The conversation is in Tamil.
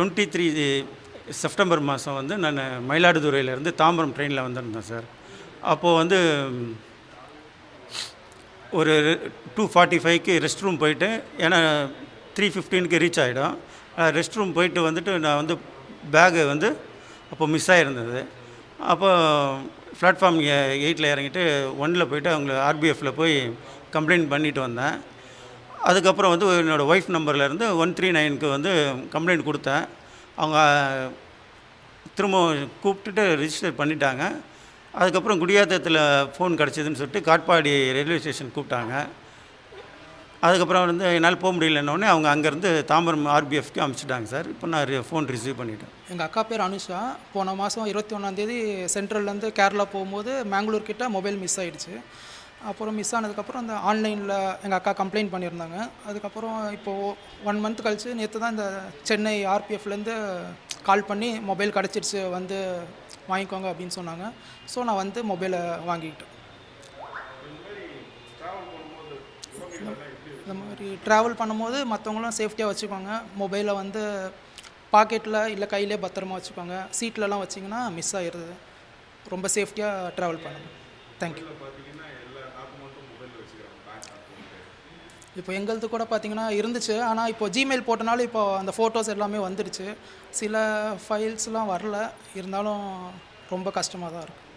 23 செப்டம்பர் மாதம் வந்து நான் மயிலாடுதுறையிலேருந்து தாம்பரம் ட்ரெயினில் வந்திருந்தேன் சார். அப்போது வந்து ஒரு 2:45க்கு ரெஸ்ட் ரூம் போயிட்டு, ஏன்னா 3:15க்கு ரீச் ஆகிடும். ரெஸ்ட் ரூம் போயிட்டு வந்துட்டு நான் வந்து பேகு வந்து அப்போ மிஸ் ஆகிருந்தது. அப்போ பிளாட்ஃபார்ம் 8ல் இறங்கிட்டு 1ல் போயிட்டு அவங்கள ஆர்பிஎஃப்பில் போய் கம்ப்ளைண்ட் பண்ணிட்டு வந்தேன். அதுக்கப்புறம் வந்து என்னோடய ஒய்ஃப் நம்பர்லேருந்து 139க்கு வந்து கம்ப்ளைண்ட் கொடுத்தேன். அவங்க திரும்ப கூப்பிட்டுட்டு ரிஜிஸ்டர் பண்ணிட்டாங்க. அதுக்கப்புறம் குடியாத்தத்தில் ஃபோன் கிடச்சிதுன்னு சொல்லிட்டு காட்பாடி ரயில்வே ஸ்டேஷன் கூப்பிட்டாங்க. அதுக்கப்புறம் வந்து என்னால் போக முடியலன்னொடனே அவங்க அங்கேருந்து தாம்பரம் ஆர்பிஎஃப்க்கு அனுப்பிச்சிட்டாங்க சார். இப்போ நான் ஃபோன் ரிசீவ் பண்ணிட்டேன். எங்கள் அக்கா பேர் அனுஷா. போன மாதம் 21ஆந்தேதி சென்ட்ரல்லேருந்து கேரளா போகும்போது மேங்களூர் கிட்ட மொபைல் மிஸ் ஆகிடுச்சு. அப்புறம் மிஸ் ஆனதுக்கப்புறம் அந்த ஆன்லைனில் எங்கள் அக்கா கம்ப்ளைண்ட் பண்ணியிருந்தாங்க. அதுக்கப்புறம் இப்போது 1 மந்த் கழித்து நேற்று தான் இந்த சென்னை ஆர்பிஎஃப்லேருந்து கால் பண்ணி மொபைல் கிடச்சிருச்சு, வந்து வாங்கிக்கோங்க அப்படின்னு சொன்னாங்க. ஸோ நான் வந்து மொபைலை வாங்கிக்கிட்டேன். இந்த மாதிரி ட்ராவல் பண்ணும்போது மற்றவங்களும் சேஃப்டியாக வச்சுக்கோங்க. மொபைலை வந்து பாக்கெட்டில் இல்லை கையிலே பத்திரமா வச்சுக்கோங்க. சீட்லலாம் வச்சிங்கன்னா மிஸ் ஆகிடுது. ரொம்ப சேஃப்டியாக ட்ராவல் பண்ணுங்கள். தேங்க்யூ. இப்போ எங்களது கூட பார்த்திங்கன்னா இருந்துச்சு. ஆனால் இப்போ ஜிமெயில் போட்டனால இப்போ அந்த ஃபோட்டோஸ் எல்லாமே வந்துடுச்சு. சில ஃபைல்ஸ்லாம் வரல. இருந்தாலும் ரொம்ப கஷ்டமாக தான் இருக்கும்.